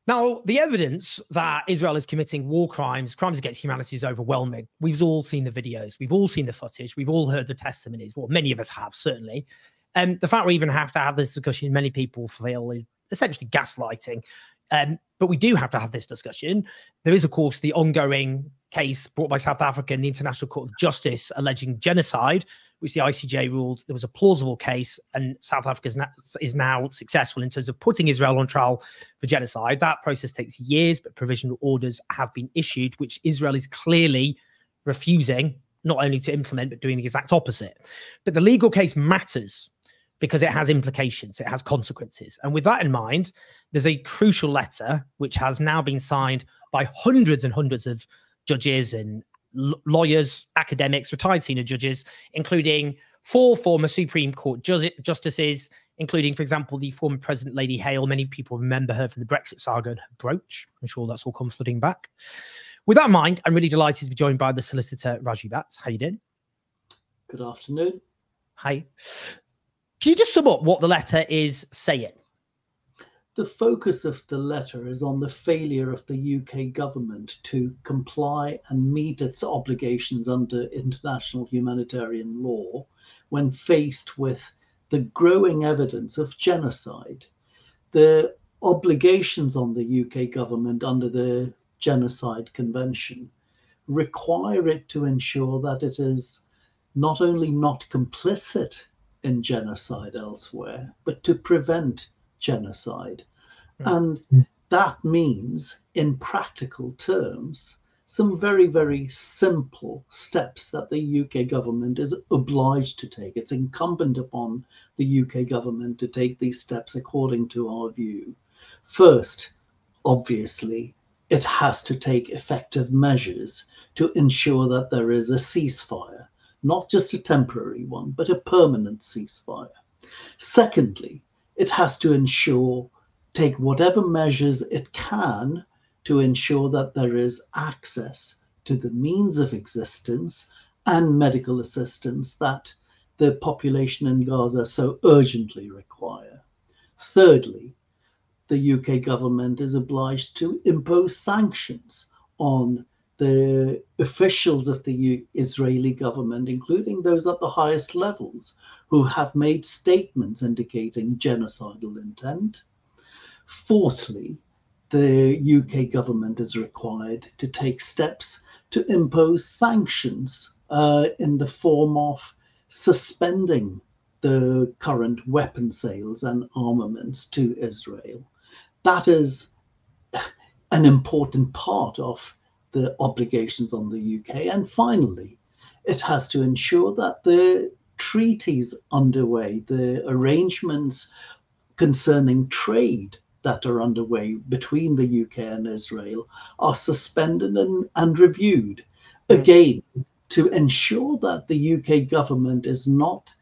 Now, the evidence that Israel is committing war crimes, crimes against humanity, is overwhelming. We've all seen the videos. We've all seen the footage. We've all heard the testimonies. Well, many of us have, certainly. And the fact we even have to have this discussion, many people feel, is essentially gaslighting. But we do have to have this discussion. There is, of course, the ongoing case brought by South Africa in the International Court of Justice alleging genocide, which the ICJ ruled there was a plausible case, and South Africa is now successful in terms of putting Israel on trial for genocide. That process takes years, but provisional orders have been issued, which Israel is clearly refusing not only to implement, but doing the exact opposite. But the legal case matters because it has implications, it has consequences. And with that in mind, there's a crucial letter which has now been signed by hundreds and hundreds of judges and lawyers, academics, retired senior judges, including 4 former Supreme Court justices, including, for example, the former President Lady Hale. Many people remember her from the Brexit saga and her brooch. I'm sure that's all come flooding back. With that in mind, I'm really delighted to be joined by the solicitor, Raju Bhatt. How you doing? Good afternoon. Hi. Can you just sum up what the letter is saying? The focus of the letter is on the failure of the UK government to comply and meet its obligations under international humanitarian law when faced with the growing evidence of genocide. The obligations on the UK government under the Genocide Convention require it to ensure that it is not only not complicit in genocide elsewhere, but to prevent genocide. And that means, in practical terms, some very, very simple steps that the UK government is obliged to take. It's incumbent upon the UK government to take these steps according to our view. First, obviously, it has to take effective measures to ensure that there is a ceasefire, not just a temporary one, but a permanent ceasefire. Secondly, it has to take whatever measures it can to ensure that there is access to the means of existence and medical assistance that the population in Gaza so urgently require. Thirdly, the UK government is obliged to impose sanctions on the officials of the Israeli government, including those at the highest levels, who have made statements indicating genocidal intent. Fourthly, the UK government is required to take steps to impose sanctions in the form of suspending the current weapon sales and armaments to Israel. That is an important part of the obligations on the UK. And finally, it has to ensure that the treaties underway, the arrangements concerning trade that are underway between the UK and Israel, are suspended and reviewed. Again, to ensure that the UK government is not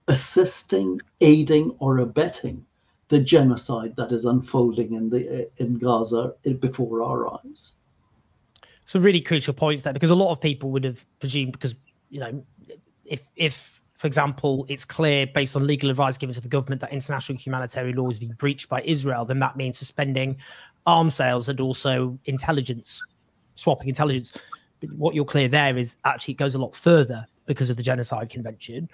assisting, aiding, or abetting the genocide that is unfolding in Gaza before our eyes. Some really crucial points there, because a lot of people would have presumed, because, you know, if for example, it's clear based on legal advice given to the government that international humanitarian law has been breached by Israel, then that means suspending arms sales and also intelligence, swapping intelligence. But what you're clear there is actually it goes a lot further because of the Genocide Convention.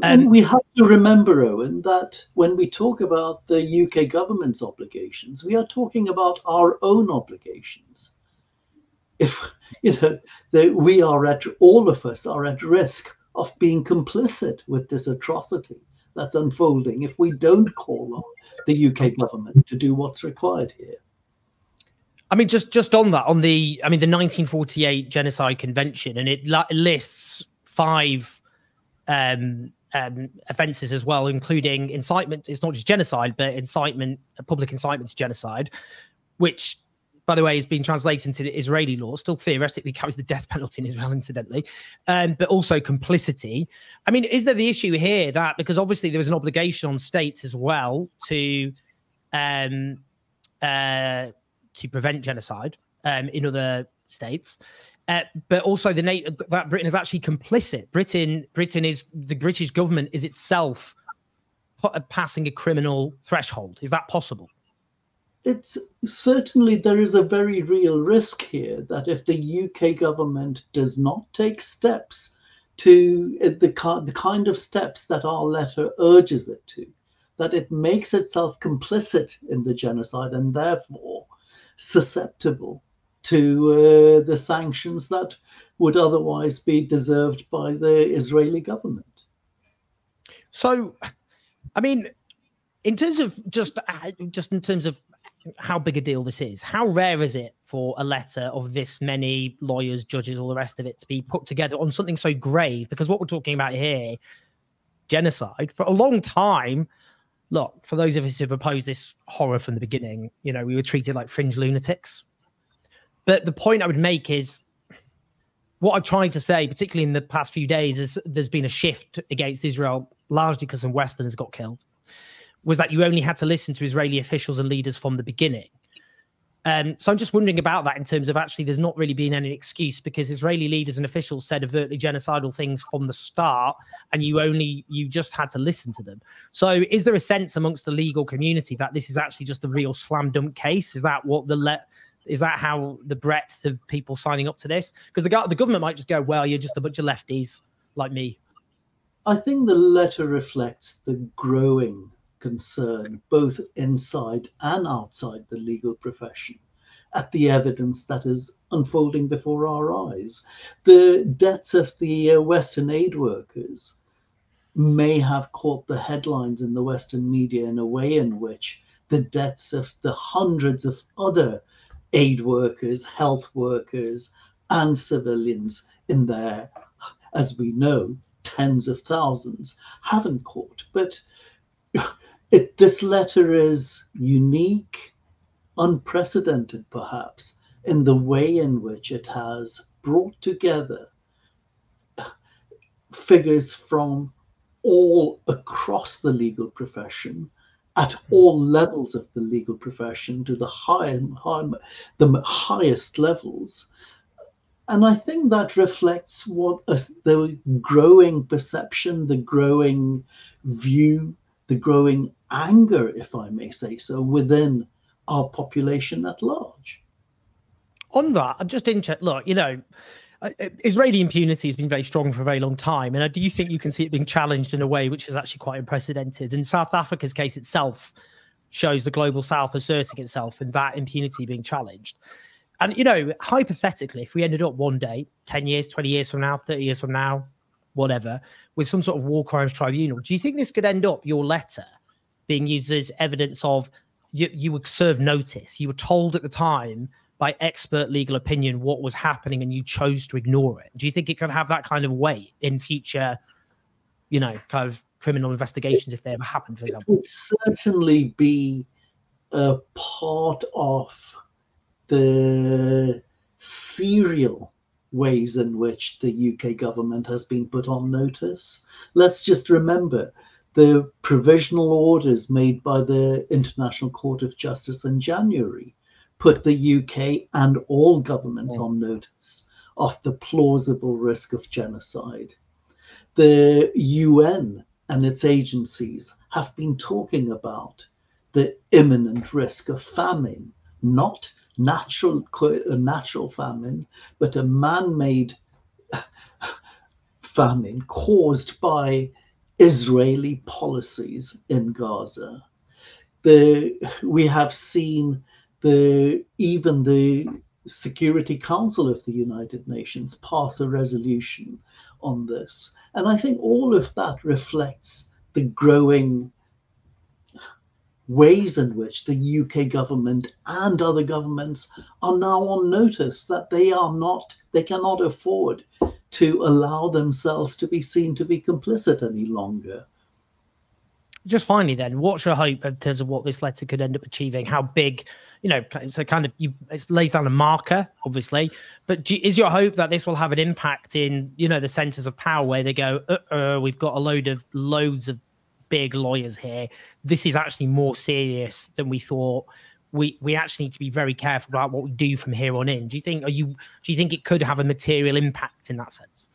And we have to remember, Owen, that when we talk about the UK government's obligations, we are talking about our own obligations. If, you know, all of us are at risk of being complicit with this atrocity that's unfolding if we don't call on the UK government to do what's required here. I mean, just on that, the 1948 Genocide Convention, and it lists 5 offences as well, including incitement. It's not just genocide, but incitement, public incitement to genocide, which, by the way, has been translated into the Israeli law, still theoretically carries the death penalty in Israel, incidentally, but also complicity. I mean, is there the issue here that, because obviously there was an obligation on states as well to prevent genocide in other states, but also that Britain is actually complicit. The British government is itself passing a criminal threshold. Is that possible? it's certainly, there is a very real risk here that if the UK government does not take steps to the kind of steps that our letter urges it to, that it makes itself complicit in the genocide and therefore susceptible to the sanctions that would otherwise be deserved by the Israeli government. So, I mean, in terms of just in terms of how big a deal this is, how rare is it for a letter of this many lawyers, judges, all the rest of it to be put together on something so grave? Because what we're talking about here, genocide, for a long time, look, for those of us who've opposed this horror from the beginning, you know, we were treated like fringe lunatics. But the point I would make is, what I'm trying to say, particularly in the past few days, is there's been a shift against Israel, largely because some Westerners got killed, was that you only had to listen to Israeli officials and leaders from the beginning. So I'm just wondering about that in terms of actually there's not really been any excuse, because Israeli leaders and officials said overtly genocidal things from the start, and you just had to listen to them. So is there a sense amongst the legal community that this is actually just a real slam dunk case? Is that what is that how the breadth of people signing up to this? Because the government might just go, well, you're just a bunch of lefties like me. I think the letter reflects the growing concern, both inside and outside the legal profession, at the evidence that is unfolding before our eyes. The deaths of the Western aid workers may have caught the headlines in the Western media in a way in which the deaths of the hundreds of other aid workers, health workers, and civilians in there, as we know, tens of thousands, haven't caught. But this letter is unique, unprecedented perhaps, in the way in which it has brought together figures from all across the legal profession, at all levels of the legal profession, to the highest levels. And I think that reflects what the growing perception, the growing view, the growing anger, if I may say so, within our population at large. On that, I'm just interested. Look, you know, Israeli impunity has been very strong for a very long time, and I do think you can see it being challenged in a way which is actually quite unprecedented. And South Africa's case itself shows the global South asserting itself and that impunity being challenged. And, you know, hypothetically, if we ended up one day, 10 years, 20 years from now, 30 years from now, whatever, with some sort of war crimes tribunal, do you think this could end up, your letter, being used as evidence of you would serve notice? You were told at the time by expert legal opinion what was happening and you chose to ignore it. Do you think it could have that kind of weight in future, you know, kind of criminal investigations if they ever happen, for example? It would certainly be a part of the serial ways in which the UK government has been put on notice. Let's just remember the provisional orders made by the International Court of Justice in January put the UK and all governments on notice of the plausible risk of genocide. The UN and its agencies have been talking about the imminent risk of famine, not natural famine, but a man-made famine caused by Israeli policies in Gaza. We have seen even the Security Council of the United Nations pass a resolution on this. And I think all of that reflects the growing ways in which the UK government and other governments are now on notice that they cannot afford to allow themselves to be seen to be complicit any longer. Just finally then, what's your hope in terms of what this letter could end up achieving? How big, you know, it's a kind of, it lays down a marker, obviously, but is your hope that this will have an impact in, you know, the centers of power where they go, we've got loads of big lawyers here. This is actually more serious than we thought. We actually need to be very careful about what we do from here on in. Do you think it could have a material impact in that sense?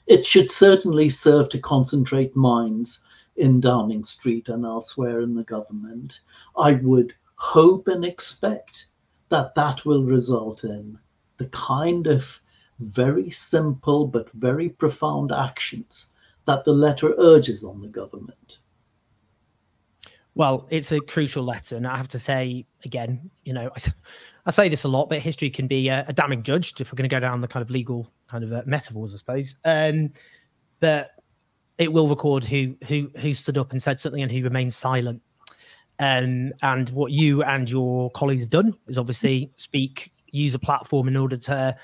It should certainly serve to concentrate minds in Downing Street and elsewhere in the government. I would hope and expect that that will result in the kind of very simple but very profound actions that the letter urges on the government. Well, it's a crucial letter, and I have to say again, you know, I say this a lot, but history can be a damning judge if we're going to go down the kind of legal kind of metaphors, I suppose. But it will record who stood up and said something and who remained silent. And what you and your colleagues have done is obviously use a platform in order to,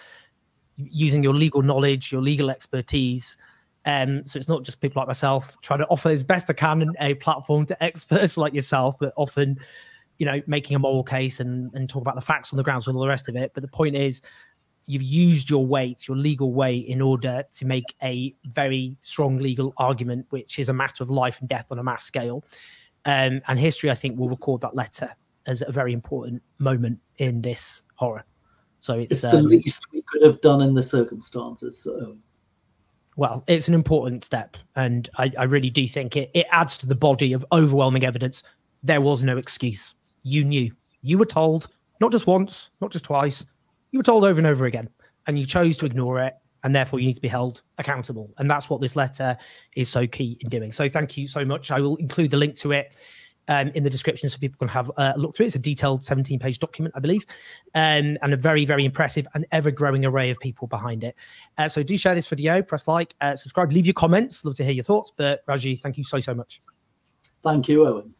using your legal knowledge, your legal expertise. So it's not just people like myself trying to offer as best I can a platform to experts like yourself, but often, you know, making a moral case and talk about the facts on the grounds and all the rest of it. But the point is, you've used your weight, your legal weight, in order to make a very strong legal argument, which is a matter of life and death on a mass scale. And history, I think, will record that letter as a very important moment in this horror. So it's the least we could have done in the circumstances. So. Well, it's an important step, and I really do think it adds to the body of overwhelming evidence. There was no excuse. You knew. You were told, not just once, not just twice. You were told over and over again, and you chose to ignore it, and therefore you need to be held accountable. And that's what this letter is so key in doing. So thank you so much. I will include the link to it in the description so people can have a look through it. It's a detailed 17-page document, I believe, and a very, very impressive and ever-growing array of people behind it. So do share this video, press like, subscribe, leave your comments. Love to hear your thoughts. But Raju, thank you so much. Thank you, Owen.